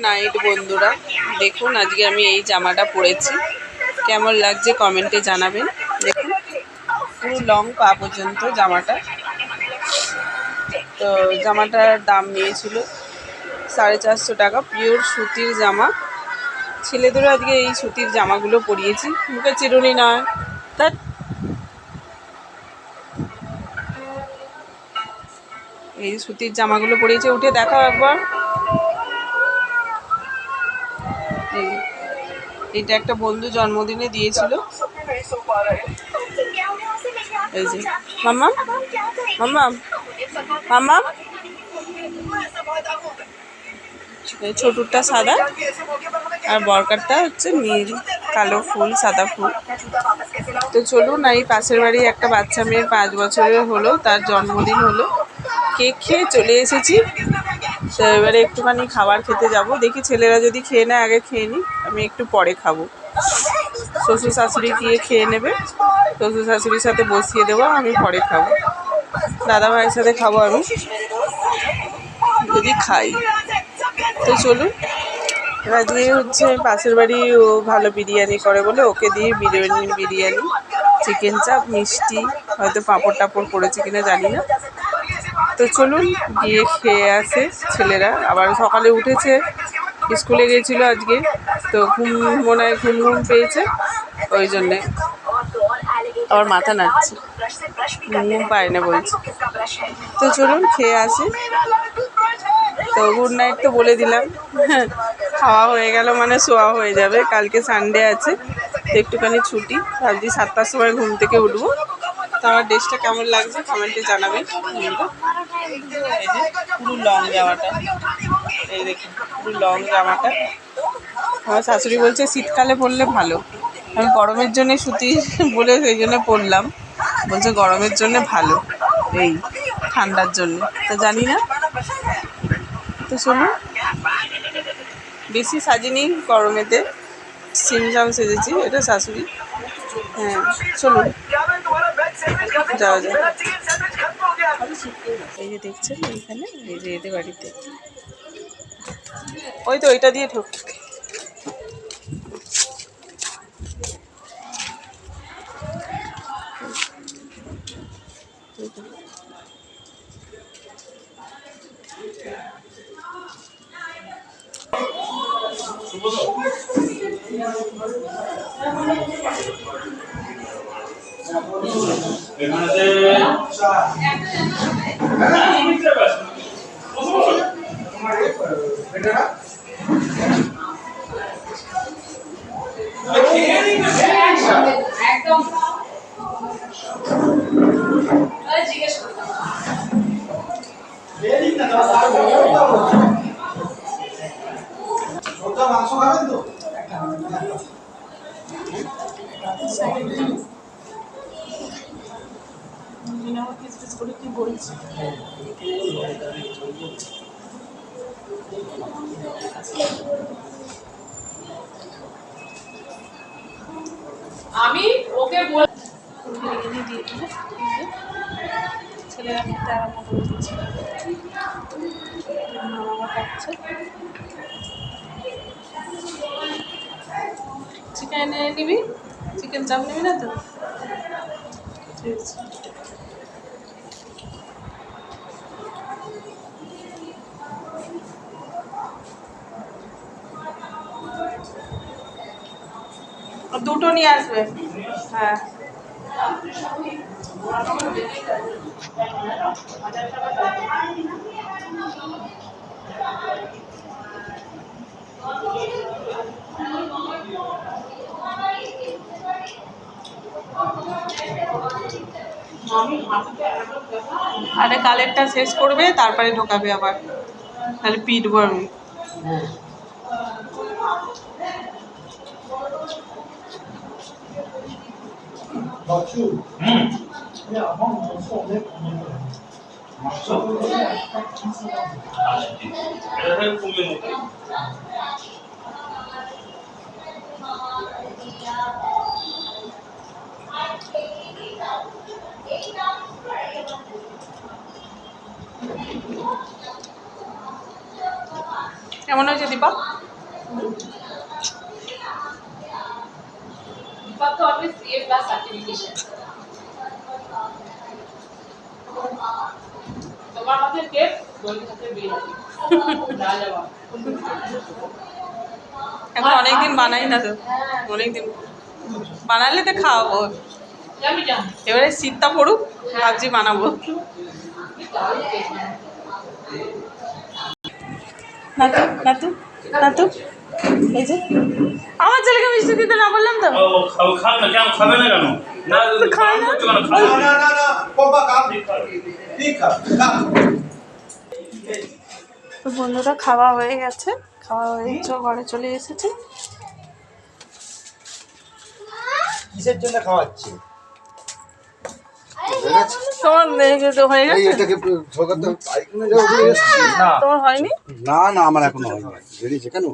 Night বন্ধুরা, দেখুন আজকে আমি এই জামাটা পরেছি, কেমন লাগছে কমেন্টে জানাবেন। দেখুন পুরো লং পা পর্যন্ত জামাটা। তো জামাটার দাম নিয়েছিল 450 টাকা, পিওর সুতির জামা। ছেলেদেরও আজকে এই সুতির জামাগুলো পরিয়েছি, মুখে চিরুনি নয়। তার এই সুতির জামাগুলো পরিয়েছে, উঠে দেখাও একবার। এটা একটা বন্ধু জন্মদিনে দিয়েছিল। এই যে মাম্মা মাম্মা মাম্মা, এই ছোটুরটা সাদা আর বরকারটা হচ্ছে নীল, কালো ফুল সাদা ফুল। তো চলুন, এই পাশের বাড়ি একটা বাচ্চা মেয়ের 5 বছরের হলো, তার জন্মদিন হলো। কেক খেয়ে চলে এসেছি। তো এবারে একটুখানি খাবার খেতে যাব, দেখি ছেলেরা যদি খেয়ে নেয় আগে খেয়ে নিই, আমি একটু পরে খাবো। শ্বশুর শাশুড়ি গিয়ে খেয়ে নেবে, শ্বশুর শাশুড়ির সাথে বসিয়ে দেবো, আমি পরে খাবো। দাদা ভাইয়ের সাথে খাবো আমি যদি খাই। তো চলুন, আজকে হচ্ছে পাশের বাড়ি ও ভালো বিরিয়ানি করে বলে ওকে দিয়ে বিরিয়ানি, চিকেন চাপ, মিষ্টি, হয়তো পাঁপড় টাপড় করেছে কিনা জানি না। তো চলুন গিয়ে খেয়ে আসে ছেলেরা। আবার সকালে উঠেছে, স্কুলে গিয়েছিল আজকে, তো মনে হয় ঘুম পেয়েছে, ওই জন্যে আবার মাথা নাড়ছে, ঘুম পায় না বলছে। তো চলুন খেয়ে আসি। তো গুড নাইট তো বলে দিলাম, খাওয়া হয়ে গেল মানে শোয়া হয়ে যাবে। কালকে সানডে আছে, তো একটুখানি ছুটি, ভাবছি 7টার সময় ঘুম থেকে উঠবো। তো আমার ড্রেসটা কেমন লাগছে কমেন্টে জানাবেন। এই যে পুরো লং জামাটা, এই দেখুন পুরো লং জামাটা। আমার শাশুড়ি বলছে শীতকালে পরলে ভালো, আমি গরমের জন্য সুতি বলে সেই জন্য পরলাম। বলছে গরমের জন্য ভালো, এই ঠান্ডার জন্য। তো জানি না। তো শুনুন, বেশি সাজিনি গরমেতে, সিমসাম সেজেছি। এটা শাশুড়ি। হ্যাঁ চলুন যাওয়া যায়। এই যে দেখছেন এইখানে, এই যে এদের বাড়িতে, ওই তো ওইটা দিয়ে ঢোক। একদম জিজ্ঞেস করতাম মাংস খাবেন তো। কি বলছি, আমি ওকে দিয়ে দিলে ছেলেরা খেতে আরম্ভ করে দিচ্ছে। চিকেন নিবি, চিকেন চাপ নিবি না তো? ঠিক আছে। দুটো নিয়ে আসবে। হ্যাঁ আরে কালেরটা শেষ করবে, তারপরে ঢোকাবে আবার, তাহলে পিটবো আমি। কেমন হয়েছে দীপক? দীপক তো অলওয়েজ CA প্লাস সার্টিফিকেশন। তোমার হাতে টেপ, বইয়ের হাতে বিল। না যাওয়া। এখন অনেকদিন বানাই না তো, অনেকদিন বানালে তো খাওয়াবো। জানি জানি। এবারে শীতটা পড়ুক, ভাবছি বানাবো। নাতু নাতু নাতু, এই যে আমার ছেলেকে মিষ্টি দিতে না বললাম তো। খাবে না কেন? খাবে না কেন? না খায় না। তো বন্ধুরা খাওয়া হয়ে গেছে, খাওয়া হয়ে ঘরে চলে এসেছে। কিসের জন্য খাওয়াচ্ছে? তোমার হয়ে গেছে? না তোমার হয়নি? না, আমার এখনো হয়নি। বেরিয়েছে কেন?